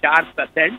4%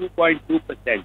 2.2%,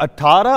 18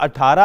18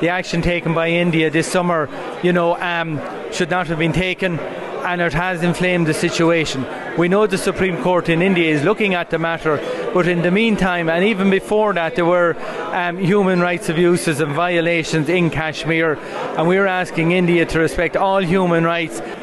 the action taken by India this summer, should not have been taken, and it has inflamed the situation. We know the Supreme Court in India is looking at the matter, but in the meantime, and even before that, there were human rights abuses and violations in Kashmir, and we are asking India to respect all human rights.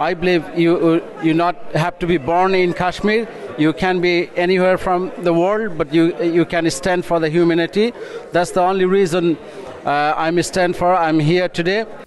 I believe you not have to be born in Kashmir. You can be anywhere from the world, but you can stand for the humanity. That's the only reason I'm stand for. I'm here today.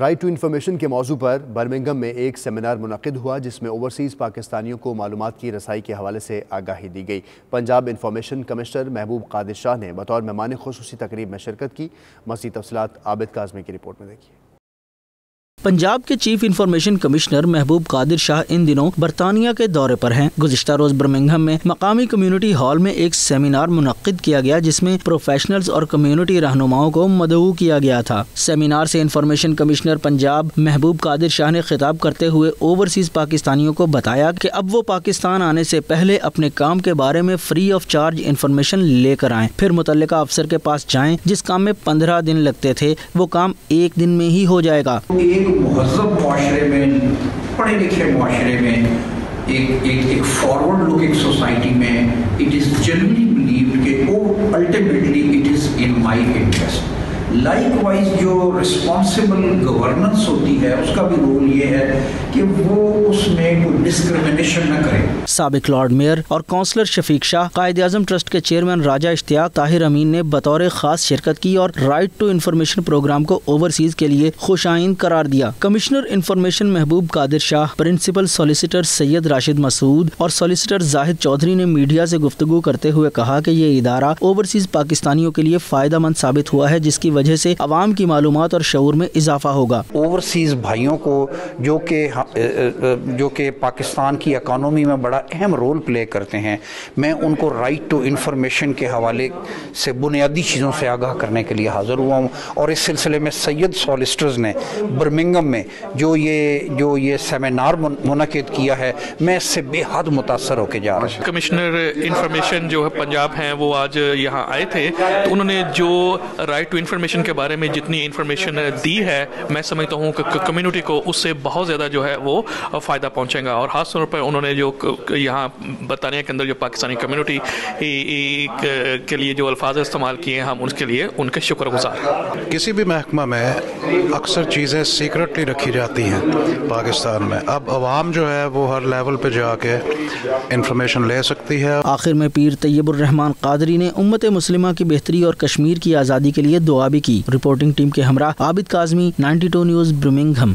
Right to information کے موضوع پر Birmingham میں ایک seminar منعقد ہوا جس میں overseas پاکستانیوں کو معلومات کی رسائی کے حوالے سے آگاہی دی گئی۔ پنجاب انفارمیشن کمشنر محبوب قادر شاہ نے بطور مہمان خصوصی تقریب میں شرکت کی۔ مزید تفصیلات عابد کاظمی کی رپورٹ میں دیکھیے۔ پنجاب کے چیف انفارمیشن کمشنر محبوب قادر شاہ ان دنوں برطانیہ کے دورے پر ہیں۔ گزشتہ روز برمنگھم میں مقامی کمیونٹی ہال میں ایک سیمینار منعقد کیا گیا جس میں پروفیشنلز اور کمیونٹی رہنماؤں کو مدعو کیا گیا تھا۔ سیمینار سے انفارمیشن کمشنر پنجاب محبوب قادر شاہ نے خطاب کرتے ہوئے اوورسیز پاکستانیوں کو بتایا کہ اب وہ پاکستان آنے سے پہلے اپنے کام کے بارے میں فری آف چارج انفارمیشن لے کر آئیں، پھر متعلقہ افسر کے پاس جائیں۔ جس کام میں 15 دن لگتے تھے وہ کام 1 دن میں ہی ہو جائے گا۔ مہذب معاشرے میں، پڑھے لکھے معاشرے میں، ایک فارورڈ لکنگ سوسائٹی میں اٹ از جنرلی بلیوڈ کہ ultimately it is in my interest. Like wise جو رسپانسبل گورننس ہوتی ہے اس کا بھی رول یہ ہے کہ وہ اس میں کوئی ڈسکریمنیشن نہ کرے۔ سابق لارڈ میئر اور کونسلر شفیق شاہ، قائد اعظم ٹرسٹ کے چیئرمین راجہ اشتیاق طاہر امین نے بطور خاص شرکت کی اور رائٹ ٹو انفارمیشن پروگرام کو اوورسیز کے لیے خوش آئند قرار دیا۔ کمشنر انفارمیشن محبوب قادر شاہ، پرنسپل سولیسیٹر سید راشد مسعود اور سولیسیٹر زاہد چودھری نے میڈیا سے گفتگو کرتے ہوئے کہا کہ یہ ادارہ اوورسیز پاکستانیوں کے لیے فائدہ مند ثابت ہوا ہے جس کی وجہ سے عوام کی معلومات اور شعور میں اضافہ ہوگا۔ اوورسیز بھائیوں کو جو کہ پاکستان کی اکانومی میں بڑا اہم رول پلے کرتے ہیں، میں ان کو رائٹ ٹو انفارمیشن کے حوالے سے بنیادی چیزوں سے آگاہ کرنے کے لیے حاضر ہوا ہوں، اور اس سلسلے میں سید سولیسٹرز نے برمنگھم میں جو یہ سیمینار منعقد کیا ہے، میں اس سے بے حد متاثر ہو کے جا رہا ہوں۔ کمشنر انفارمیشن جو ہے پنجاب ہیں وہ آج یہاں آئے تھے، تو انہوں نے جو رائٹ ٹو انفارمیشن کے بارے میں جتنی انفارمیشن دی ہے، میں سمجھتا ہوں کہ کمیونٹی کو اس سے بہت زیادہ جو ہے وہ فائدہ پہنچے گا، اور خاص طور پر انہوں نے جو یہاں برطانیہ کے اندر جو پاکستانی کمیونٹی کے لیے جو الفاظ استعمال کیے ہیں، ہم اس کے لیے ان کے شکر گزار ہیں۔ کسی بھی محکمہ میں اکثر چیزیں سیکرٹلی رکھی جاتی ہیں پاکستان میں، اب عوام جو ہے وہ ہر لیول پہ جا کے انفارمیشن لے سکتی ہے۔ آخر میں پیر طیب الرحمان قادری نے امت مسلمہ کی بہتری اور کشمیر کی آزادی کے لیے دعا بھی کی۔ رپورٹنگ ٹیم کے ہمراہ عابد کاظمی، 92 نیوز، برمنگھم۔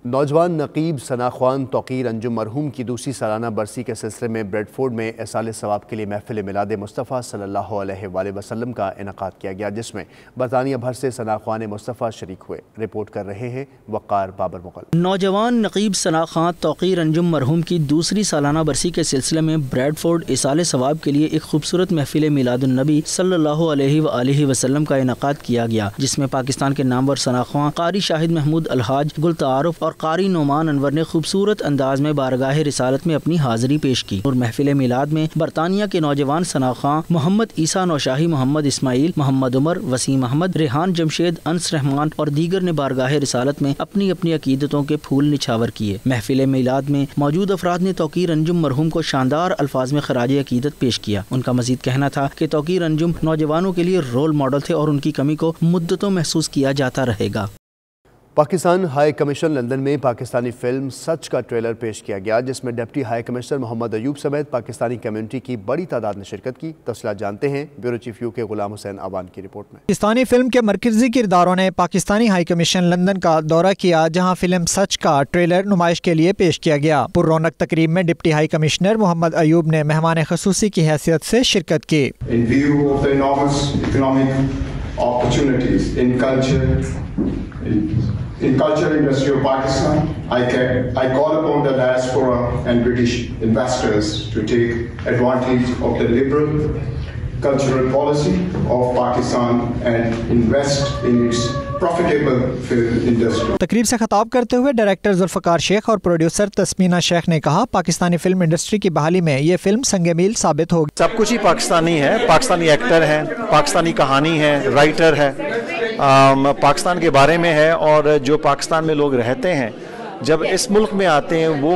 نوجوان نقیب ثنا خوان توقیر انجم مرحوم کی دوسری سالانہ برسی کے سلسلے میں بریڈ فورڈ میں ایصال ثواب کے لیے محفل میلاد مصطفیٰ صلی اللہ علیہ وآلہ وسلم کا انعقاد کیا گیا، جس میں برطانیہ بھر سے ثنا خوان مصطفیٰ شریک ہوئے۔ رپورٹ کر رہے ہیں وقار بابر مغل۔ نوجوان نقیب ثنا خوان توقیر انجم مرحوم کی دوسری سالانہ برسی کے سلسلے میں بریڈ فورڈ ایصال ثواب کے لیے ایک خوبصورت محفل میلاد النبی صلی اللہ علیہ وآلہ وسلم کا انعقاد کیا گیا، جس میں پاکستان کے نامور ثنا خوان، قاری شاہد محمود الحاج، گل تعارف اور قاری نعمان انور نے خوبصورت انداز میں بارگاہ رسالت میں اپنی حاضری پیش کی، اور محفل میلاد میں برطانیہ کے نوجوان ثنا خوان، محمد عیسیٰ نوشاہی، محمد اسماعیل، محمد عمر، وسیم احمد، ریحان جمشید، انس رحمان اور دیگر نے بارگاہ رسالت میں اپنی اپنی عقیدتوں کے پھول نچھاور کیے۔ محفل میلاد میں موجود افراد نے توقیر انجم مرحوم کو شاندار الفاظ میں خراج عقیدت پیش کیا۔ ان کا مزید کہنا تھا کہ توقیر انجم نوجوانوں کے لیے رول ماڈل تھے اور ان کی کمی کو مدتوں محسوس کیا جاتا رہے گا۔ پاکستان ہائی کمیشن لندن میں پاکستانی فلم سچ کا ٹریلر پیش کیا گیا، جس میں ڈپٹی ہائی کمشنر محمد ایوب سمیت پاکستانی کمیونٹی کی بڑی تعداد نے شرکت کی۔ تفصیلات جانتے ہیں بیورو چیف یو کے غلام حسین آوان کی رپورٹ میں۔ پاکستانی فلم کے مرکزی کرداروں نے پاکستانی ہائی کمیشن لندن کا دورہ کیا، جہاں فلم سچ کا ٹریلر نمائش کے لیے پیش کیا گیا۔ پر رونق تقریب میں ڈپٹی ہائی کمشنر محمد ایوب نے مہمان خصوصی کی حیثیت سے شرکت کی۔ In culture industry of Pakistan, I call upon the diaspora and British investors to take advantage of the liberal cultural policy of Pakistan and invest in its profitable film industry۔ تقریب سے خطاب کرتے ہوئے ڈائریکٹر ذوالفقار شیخ اور producer Tasmina شیخ نے کہا، Pakistani film industry کی بحالی میں یہ فلم سنگ میل ثابت ہوگی۔ سب کچھ ہی پاکستانی ہے، پاکستانی ایکٹر ہے، پاکستانی کہانی ہے، رائٹر ہے، پاکستان کے بارے میں ہے، اور جو پاکستان میں لوگ رہتے ہیں جب اس ملک میں آتے ہیں وہ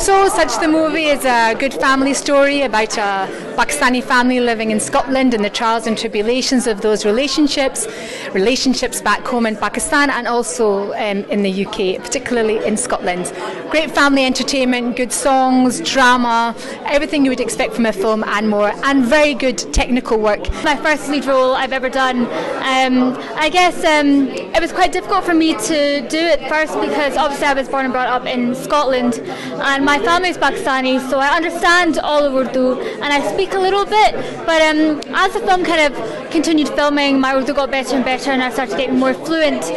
So Sach the movie is a good family story about a Pakistani family living in Scotland and the trials and tribulations of those relationships back home in Pakistan and also in the UK, particularly in Scotland. Great family entertainment, good songs, drama, everything you would expect from a film and more, and very good technical work. My first lead role I've ever done. I guess it was quite difficult for me to do it first because obviously I was born and brought up in Scotland and my family is Pakistani, so I understand all of Urdu and I speak a little bit, but as the film kind of continued filming, my Urdu got better and better and I started getting more fluent.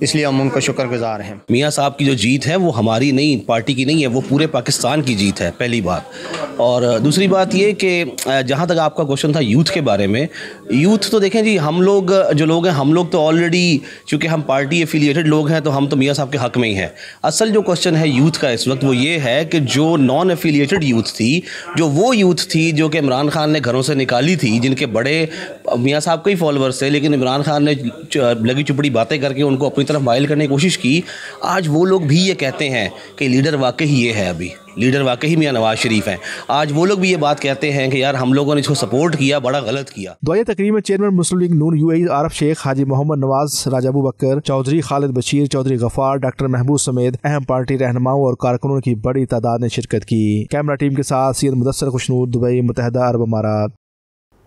اس لیے ہم ان کا شکر گزار ہیں. میاں صاحب کی جو جیت ہے وہ ہماری نہیں، پارٹی کی نہیں ہے، وہ پورے پاکستان کی جیت ہے، پہلی بات. اور دوسری بات یہ کہ جہاں تک آپ کا کوشچن تھا یوتھ کے بارے میں، یوتھ تو دیکھیں جی، ہم لوگ جو لوگ ہیں، ہم لوگ تو آلریڈی چونکہ ہم پارٹی ایفیلیٹڈ لوگ ہیں تو ہم تو میاں صاحب کے حق میں ہی ہیں. اصل جو کوشچن ہے یوتھ کا اس وقت وہ یہ ہے کہ جو نان ایفیلیٹڈ یوتھ تھی، جو وہ یوتھ تھی جو کہ عمران خان نے گھروں سے نکالی تھی، جن کے بڑے میاں صاحب کے ہی فالوورس تھے، لیکن عمران خان نے لگی چپڑی باتیں کر کے ان کو اپنی طرف مائل کرنے کی کوشش کی. آج وہ لوگ بھی یہ کہتے ہیں کہ لیڈر واقعی یہ ہے، ابھی لیڈر واقعی میاں نواز شریف ہیں. آج وہ لوگ بھی یہ بات کہتے ہیں کہ یار ہم لوگوں نے اس کو سپورٹ کیا، بڑا غلط کیا. دعائیہ تقریب میں chairman Muslim League Noon U A Arif Sheikh, Haji Muhammad Nawaz, Raja Abu Bakar Chaudhry, Khalid Bashir, Chaudhry Ghaffar, doctor Mehboob سمیت اہم پارٹی رہنماؤں اور کارکنوں کی بڑی تعداد نے شرکت کی. کیمرہ ٹیم کے ساتھ سید مدثر خوشنور، دبئی، متحدہ عرب امارات.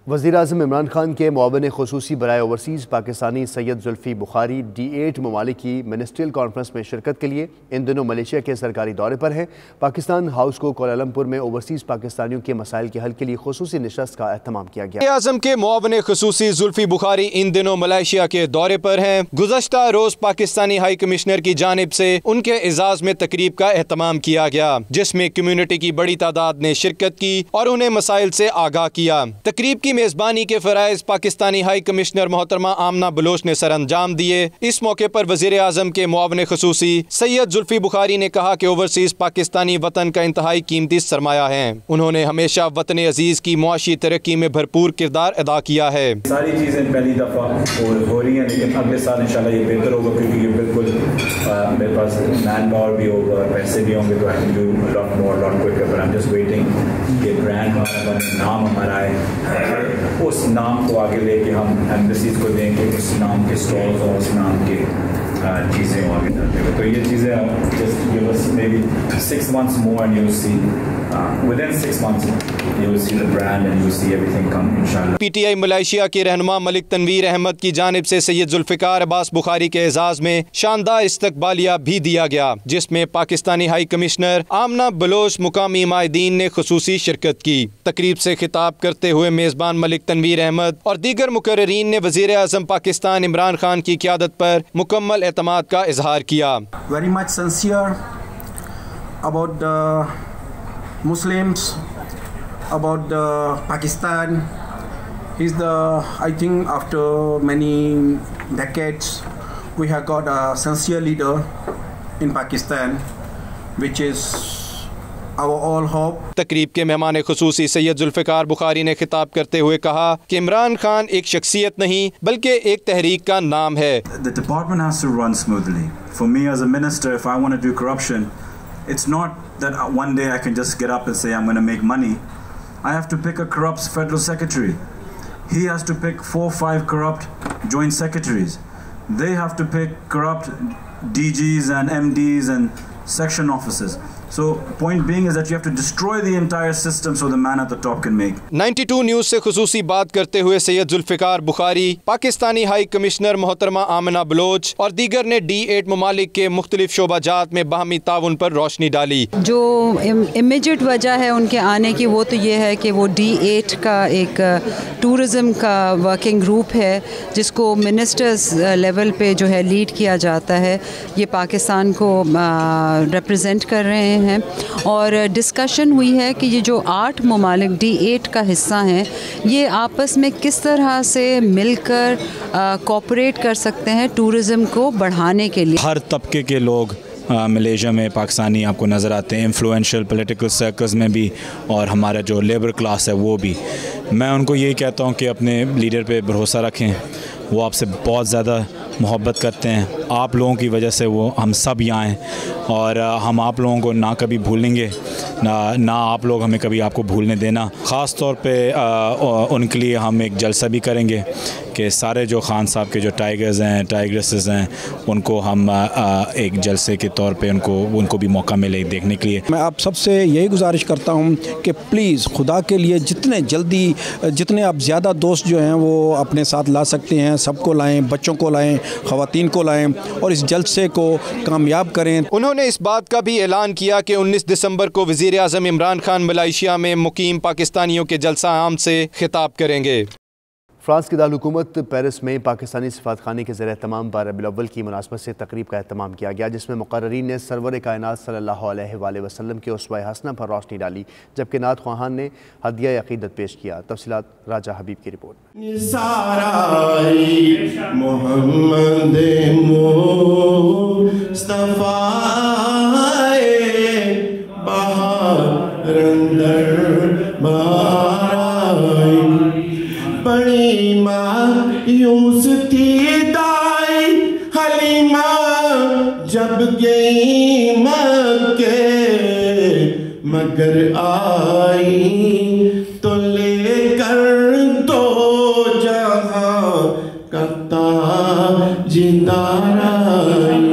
وزیراعظم عمران خان کے معاون خصوصی برائے اوورسیز پاکستانی سید زلفی بخاری D8 ممالک کی منسٹریل کانفرنس میں شرکت کے لیے ان دنوں ملیشیا کے سرکاری دورے پر ہیں. پاکستان ہاؤس کو کوالالمپور میں اوورسیز پاکستانیوں کے مسائل کے حل کے لیے خصوصی نشست کا اہتمام کیا گیا. وزیر اعظم کے معاون خصوصی زلفی بخاری ان دنوں ملیشیا کے دورے پر ہیں. گزشتہ روز پاکستانی ہائی کمشنر کی جانب سے ان کے اعزاز میں تقریب کا اہتمام کیا گیا، جس میں کمیونٹی کی بڑی تعداد نے شرکت کی اور انہیں مسائل سے آگاہ کیا. تقریب کی میزبانی کے فرائض پاکستانی ہائی کمشنر محترمہ آمنہ بلوچ نے سر انجام دیے. اس موقع پر وزیر اعظم کے معاون خصوصی سید زلفی بخاری نے کہا کہ اوورسیز پاکستانی وطن کا انتہائی قیمتی سرمایہ ہیں. انہوں نے ہمیشہ وطن عزیز کی معاشی ترقی میں بھرپور کردار ادا کیا ہے. ساری چیزیں پہلی دفعہ ہو رہی ہیں، لیکن اگلے سال انشاءاللہ یہ بہتر ہوگا، کیونکہ یہ بالکل میرے پاس مین پاور بھی ہوگا، پیسے بھی ہوں گے، تو I can do lot more lot quicker. But I am just waiting کہ برانڈ ہمارا بنے، نام ہمارا ہے، اس نام کو آگے لے کے ہم ایمبیسیز کو دیں کہ اس نام کے اسٹالز اور اس نام کے چیزیں آگے جاتے ہوئے. تو یہ چیزیں just give us maybe 6 months more and you will see within 6 months you will see the brand and you will see everything come inshallah. P T I Malaysia کے رہنما ملک تنویر احمد کی جانب سے سید ذوالفقار عباس بخاری کے اعزاز میں شاندار استقبالیہ بھی دیا گیا، جس میں پاکستانی ہائی کمشنر آمنہ بلوچ، مقامی مائدین نے خصوصی شرکت کی. تقریب سے خطاب کرتے ہوئے میزبان ملک تنویر احمد اور دیگر مقررین نے وزیر اعظم پاکستان عمران خان کی قیادت پر مکمل اعتماد کا اظہار کیا. Very much sincere about the Muslims, about Pakistan. He's I think after many decades we have got a sincere leader in Pakistan, which is our all hope. تقریب کے مہمان خصوصی سید ذوالفقار بخاری نے خطاب کرتے ہوئے کہا کہ عمران خان ایک شخصیت نہیں بلکہ ایک تحریک کا نام ہے. The department has to run smoothly. For me as a minister, if I want to do corruption, it's not that one day I can just get up and say I'm going to make money. I have to pick a corrupt federal secretary. He has to pick 4 or 5 corrupt joint secretaries. They have to pick corrupt DGs and MDs and section officers. So point being is that you have to destroy the entire system so the man at the top can make. 92 news سے خصوصی بات کرتے ہوئے سید ذوالفقار بخاری، Pakistani high commissioner محترمہ آمنہ بلوچ اور دیگر نے D8 ممالک کے مختلف شعبہ جات میں باہمی تعاون پر روشنی ڈالی. جو امیجیٹ وجہ ہے ان کے آنے کی وہ تو یہ ہے کہ وہ D8 کا ایک ٹورزم کا ورکنگ گروپ ہے جس کو منسٹرز لیول پہ جو ہے لیڈ کیا جاتا ہے. یہ پاکستان کو ریپرزینٹ کر رہے ہیں اور ڈسکشن ہوئی ہے کہ یہ جو 8 ممالک D8 کا حصہ ہیں یہ آپس میں کس طرح سے مل کر کوپریٹ کر سکتے ہیں ٹورزم کو بڑھانے کے لیے. ہر طبقے کے لوگ ملیشیا میں پاکستانی آپ کو نظر آتے ہیں، انفلوئنشل پولیٹیکل سرکلز میں بھی اور ہمارا جو لیبر کلاس ہے وہ بھی. میں ان کو یہی کہتا ہوں کہ اپنے لیڈر پہ بھروسہ رکھیں، وہ آپ سے بہت زیادہ محبت کرتے ہیں. آپ لوگوں کی وجہ سے وہ ہم سب یہاں ہیں اور ہم آپ لوگوں کو نہ کبھی بھولیں گے نہ آپ لوگ ہمیں کبھی آپ کو بھولنے دینا. خاص طور پہ ان کے لیے ہم ایک جلسہ بھی کریں گے کہ سارے جو خان صاحب کے جو ٹائیگرز ہیں ٹائیگریسز ہیں ان کو ہم ایک جلسے کے طور پہ ان کو بھی موقع ملے دیکھنے کے لیے. میں آپ سب سے یہی گزارش کرتا ہوں کہ پلیز خدا کے لیے جتنے آپ زیادہ دوست جو ہیں وہ اپنے ساتھ لا سکتے ہیں سب کو لائیں، بچوں کو لائیں، خواتین کو لائیں اور اس جلسے کو کامیاب کریں. انہوں نے اس بات کا بھی اعلان کیا کہ 19 دسمبر کو وزیر اعظم عمران خان ملائیشیا میں مقیم پاکستانیوں کے جلسہ عام سے خطاب کریں گے. فرانس کے دارالحکومت پیرس میں پاکستانی سفارتخانے کے زیر اہتمام ربیع الاول کی مناسبت سے تقریب کا اہتمام کیا گیا، جس میں مقررین نے سرور کائنات صلی اللہ علیہ وآلہ وسلم کے اسوہ حسنہ پر روشنی ڈالی، جبکہ نعت خواہان نے ہدیہ عقیدت پیش کیا۔ تفصیلات راجہ حبیب کی رپورٹ۔ محمد بڑی مایوس تھی دائی حلیمہ جب گئی مکے، مگر آئی تو لے کر دو جہاں کا تاجدار آئی۔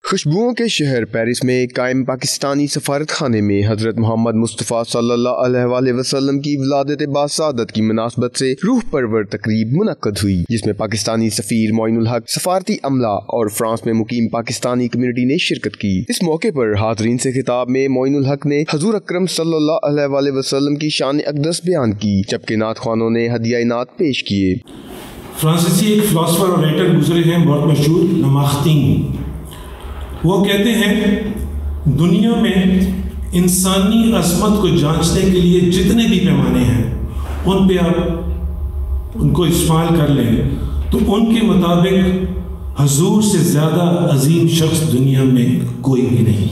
خوشبوؤں کے شہر پیرس میں قائم پاکستانی سفارت خانے میں حضرت محمد مصطفیٰ صلی اللہ علیہ وآلہ وسلم کی ولادت باسعادت کی مناسبت سے روح پرور تقریب منعقد ہوئی، جس میں پاکستانی سفیر معین الحق، سفارتی عملہ اور فرانس میں مقیم پاکستانی کمیونٹی نے شرکت کی۔ اس موقع پر حاضرین سے خطاب میں معین الحق نے حضور اکرم صلی اللہ علیہ وآلہ وسلم کی شان اقدس بیان کی، جبکہ نعت خوانوں نے ہدیہ نعت پیش کیے۔ فرانسیسی ایک فلاسفر اور رائٹر گزرے ہیں بہت مشہور، لمارتین۔ وہ کہتے ہیں دنیا میں انسانی عظمت کو جانچنے کے لیے جتنے بھی پیمانے ہیں ان پہ آپ ان کو استعمال کر لیں تو ان کے مطابق حضور سے زیادہ عظیم شخص دنیا میں کوئی بھی نہیں۔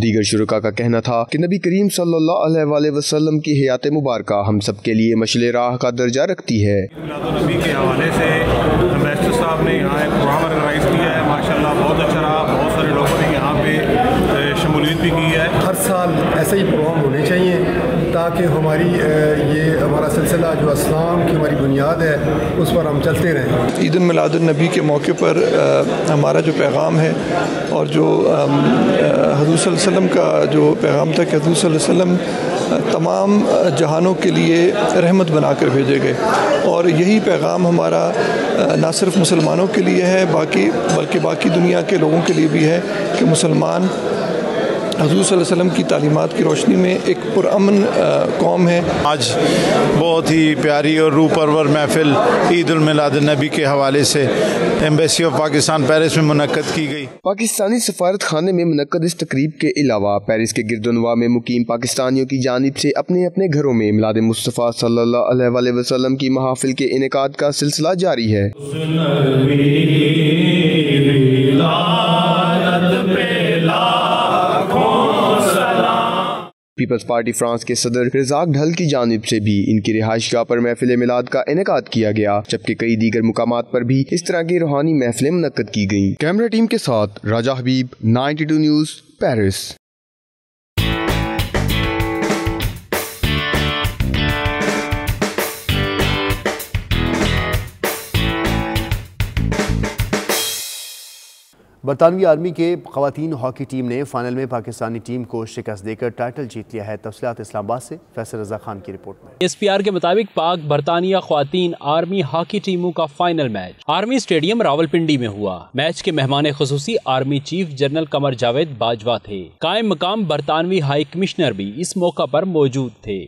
دیگر شرکاء کا کہنا تھا کہ نبی کریم صلی اللہ علیہ وآلہ وسلم کی حیات مبارکہ ہم سب کے لیے مشعل راہ کا درجہ رکھتی ہے۔ میلاد النبی کے حوالے سے ایمبیسڈر صاحب نے یہاں ایک پروگرام آرگنائز کیا ہے، ماشاءاللہ بہت اچھا رہا، بہت سارے لوگوں نے یہاں پہ شمولیت بھی کی ہے۔ ہر سال ایسے ہی پروگرام ہونے چاہیے تاکہ ہماری یہ ہمارا سلسلہ جو اسلام کی ہماری بنیاد ہے اس پر ہم چلتے رہیں۔ عید میلاد النبی کے موقع پر ہمارا جو پیغام ہے اور جو حضور صلی اللہ علیہ وسلم کا جو پیغام تھا کہ حضور صلی اللہ علیہ وسلم تمام جہانوں کے لیے رحمت بنا کر بھیجے گئے، اور یہی پیغام ہمارا نہ صرف مسلمانوں کے لیے ہے بلکہ باقی دنیا کے لوگوں کے لیے بھی ہے کہ مسلمان حضور صلی اللہ علیہ وسلم کی تعلیمات کی روشنی میں ایک پرامن قوم ہے۔ آج بہت ہی پیاری اور روح پرور محفل عید المیلاد النبی کے حوالے سے ایمبیسی آف پاکستان پیرس میں منعقد کی گئی۔ پاکستانی سفارت خانے میں منعقد اس تقریب کے علاوہ پیرس کے گرد و نواح میں مقیم پاکستانیوں کی جانب سے اپنے اپنے گھروں میں میلاد مصطفیٰ صلی اللہ علیہ وآلہ وسلم کی محافل کے انعقاد کا سلسلہ جاری ہے۔ پیپلز پارٹی فرانس کے صدر رزاق ڈھل کی جانب سے بھی ان کی رہائش گاہ پر محفل میلاد کا انعقاد کیا گیا، جبکہ کئی دیگر مقامات پر بھی اس طرح کی روحانی محفلیں منعقد کی گئیں۔ کیمرہ ٹیم کے ساتھ راجہ حبیب، 92 نیوز، پیرس۔ برطانوی آرمی کے خواتین ہاکی ٹیم نے فائنل میں پاکستانی ٹیم کو شکست دے کر ٹائٹل جیت لیا ہے۔ تفصیلات اسلام آباد سے فیصل رضا خان کی رپورٹ میں۔ SPR کے مطابق پاک برطانیہ خواتین آرمی ہاکی ٹیموں کا final match army stadium Rawalpindi میں ہوا۔ میچ کے مہمان خصوصی army chief general Qamar Javed Bajwa تھے۔ قائم مقام برطانوی ہائی کمشنر بھی اس موقع پر موجود تھے۔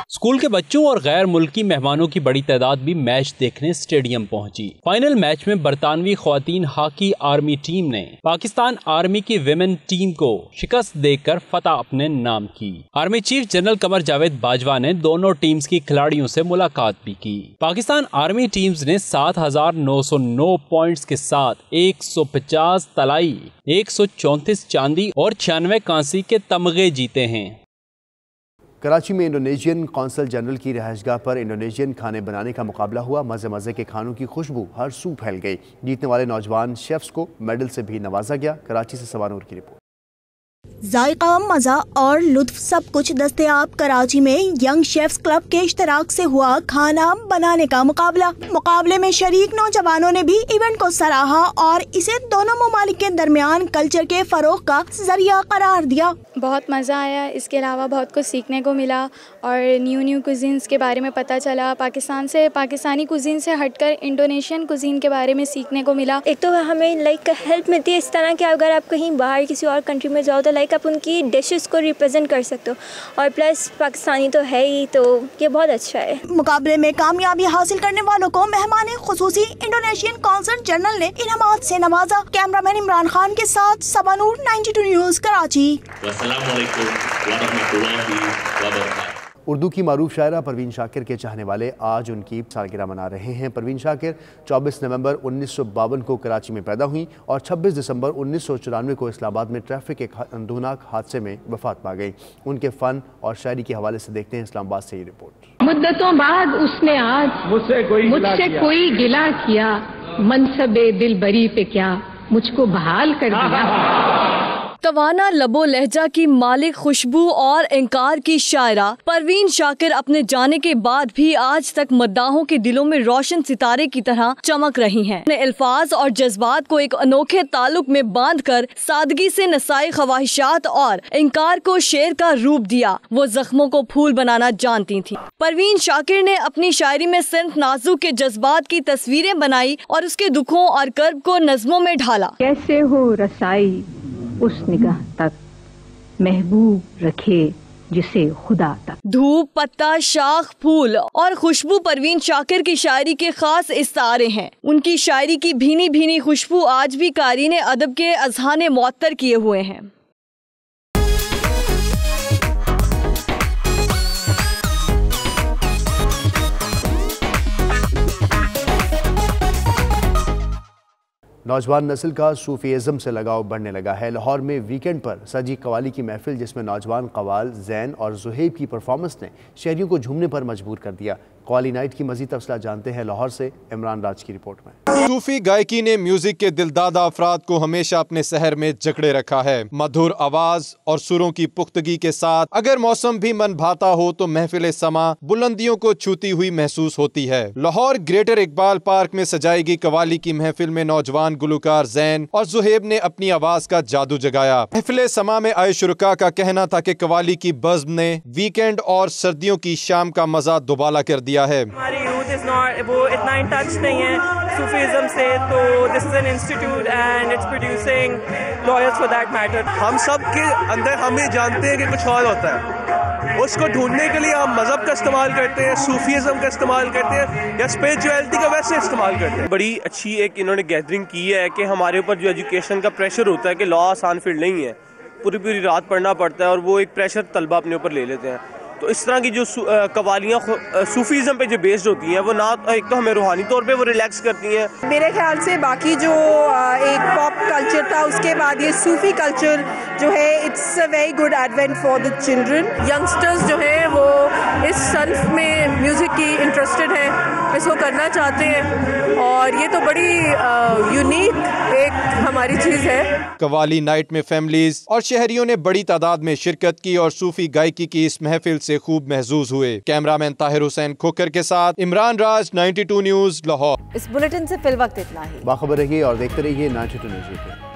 اسکول کے بچوں اور غیر ملکی مہمانوں کی بڑی تعداد بھی میچ دیکھنے اسٹیڈیم پہنچی۔ فائنل میچ میں برطانوی خواتین ہاکی آرمی ٹیم نے پاکستان آرمی کی ویمن ٹیم کو شکست دے کر فتح اپنے نام کی۔ Army chief general Qamar Javed Bajwa نے دونوں ٹیمز کی کھلاڑیوں سے ملاقات بھی کی۔ پاکستان آرمی ٹیمز نے 7,909 پوائنٹس کے ساتھ 150 طلائی، 134 چاندی اور 96 کانسی کے تمغے جیتے ہیں۔ کراچی میں انڈونیشین قونصل جنرل کی رہائش گاہ پر انڈونیشین کھانے بنانے کا مقابلہ ہوا۔ مزے مزے کے کھانوں کی خوشبو ہر سو پھیل گئی۔ جیتنے والے نوجوان شیفز کو میڈل سے بھی نوازا گیا۔ کراچی سے سوانور کی رپورٹ۔ ذائقہ، مزہ اور لطف سب کچھ دستیاب۔ کراچی میں ینگ شیفز کلب کے اشتراک سے ہوا کھانا بنانے کا مقابلہ۔ مقابلے میں شریک نوجوانوں نے بھی ایونٹ کو سراہا اور اسے دونوں ممالک کے درمیان کلچر کے فروغ کا ذریعہ قرار دیا۔ بہت مزہ آیا، اس کے علاوہ بہت کچھ سیکھنے کو ملا اور نیو کوزینز کے بارے میں پتہ چلا۔ پاکستانی کوزین سے ہٹ کر انڈونیشین کوزین کے بارے میں سیکھنے کو ملا۔ ایک تو ہمیں ہیلپ ملتی ہے اس طرح کہ اگر آپ کہیں باہر کسی اور کنٹری میں جاؤ تو لائک آپ ان کی ڈشز کو ریپرزینٹ کر سکتے ہو، اور پلس پاکستانی تو ہے ہی، تو یہ بہت اچھا ہے۔ مقابلے میں کامیابی حاصل کرنے والوں کو مہمان خصوصی انڈونیشین کونسل جنرل نے انعامات سے نوازا۔ کیمرہ مین عمران خان کے ساتھ صبا نور، 92 نیوز کراچی۔ السلام علیکم ورحمۃ اللہ وبرکاتہ۔ اردو کی معروف شاعرہ پروین شاکر کے چاہنے والے آج ان کی سالگرہ منا رہے ہیں۔ پروین شاکر 24 نومبر 1952 کو کراچی میں پیدا ہوئیں اور 26 دسمبر 1994 کو اسلام آباد میں ٹریفک ایک اندوناک حادثے میں وفات پا گئیں۔ ان کے فن اور شاعری کے حوالے سے دیکھتے ہیں اسلام آباد سے یہ رپورٹ۔ مدتوں بعد اس نے آج مجھ سے کوئی گلہ کیا، منصب دلبری پہ کیا مجھ کو بحال کر دیا۔ توانا لب و لہجہ کی مالک، خوشبو اور انکار کی شاعرہ پروین شاکر اپنے جانے کے بعد بھی آج تک مداحوں کے دلوں میں روشن ستارے کی طرح چمک رہی ہیں۔ اپنے الفاظ اور جذبات کو ایک انوکھے تعلق میں باندھ کر سادگی سے نسائی خواہشات اور انکار کو شعر کا روپ دیا۔ وہ زخموں کو پھول بنانا جانتی تھیں۔ پروین شاکر نے اپنی شاعری میں صنف نازک کے جذبات کی تصویریں بنائی اور اس کے دکھوں اور کرب کو نظموں میں ڈھالا۔ کیسے ہو رسائی اس نگاہ تک محبوب رکھے جسے خدا تک۔ دھوپ، پتا، شاخ، پھول اور خوشبو پروین شاکر کی شاعری کے خاص استعارے ہیں۔ ان کی شاعری کی بھینی بھینی خوشبو آج بھی قارئین ادب کے اذہان معطر کیے ہوئے ہیں۔ نوجوان نسل کا صوفیزم سے لگاؤ بڑھنے لگا ہے۔ لاہور میں ویکینڈ پر سجی قوالی کی محفل، جس میں نوجوان قوال زین اور زہیب کی پرفارمنس نے شہریوں کو جھومنے پر مجبور کر دیا۔ قوالی نائٹ کی مزید تفصیلات جانتے ہیں لاہور سے عمران راج کی رپورٹ میں۔ صوفی گائکی نے میوزک کے دلدادہ افراد کو ہمیشہ اپنے سحر میں جکڑے رکھا ہے۔ مدھر آواز اور سروں کی پختگی کے ساتھ اگر موسم بھی من بھاتا ہو تو محفل سما بلندیوں کو چھوتی ہوئی محسوس ہوتی ہے۔ لاہور گریٹر اقبال پارک میں سجائی گئی قوالی کی محفل میں نوجوان گلوکار زین اور زہیب نے اپنی آواز کا جادو جگایا۔ محفل سما میں آئے شرکا کا کہنا تھا کہ قوالی کی بزم نے ویکینڈ اور سردیوں کی شام کا مزہ دوبالا کر دیا ہے۔ ہماری یوتھ وہ اتنا ان ٹچ نہیں ہے صوفیزم سے، تو this is an institute and it's producing lawyers for that matter. ہم سب کے اندر ہم یہ جانتے ہیں کہ کچھ اور ہوتا ہے، اس کو ڈھونڈنے کے لیے ہم مذہب کا استعمال کرتے ہیں، صوفیزم کا استعمال کرتے ہیں، یا اسپرچویلٹی کا ویسے استعمال کرتے ہیں۔ بڑی اچھی ایک انہوں نے گیدرنگ کی ہے کہ ہمارے اوپر جو ایجوکیشن کا پریشر ہوتا ہے کہ لا آسان فیلڈ نہیں ہے، پوری رات پڑھنا پڑتا ہے، اور وہ ایک پریشر طلبہ اپنے اوپر لے لیتے ہیں۔ تو اس طرح کی جو قوالیاں صوفیزم پہ جو بیسڈ ہوتی ہیں، وہ نہ ایک تو ہمیں روحانی طور پہ وہ ریلیکس کرتی ہیں۔ میرے خیال سے باقی جو ایک پاپ کلچر تھا، اس کے بعد یہ صوفی کلچر جو ہے it's a very good advent for the children. Youngsters جو ہیں وہ اس صنف میں میوزک کی انٹرسٹڈ ہیں، اس کو کرنا چاہتے ہیں، اور یہ تو بڑی یونیک ایک ہماری چیز ہے۔ قوالی نائٹ میں فیملیز اور شہریوں نے بڑی تعداد میں شرکت کی اور صوفی گائکی کی اس محفل سے خوب محظوظ ہوئے۔ کیمرہ مین طاہر حسین کھوکر کے ساتھ عمران راج، 92 نیوز لاہور۔ اس بلیٹن سے فی الوقت اتنا ہی۔ باخبر رہیے اور دیکھتے رہیے 92 نیوز۔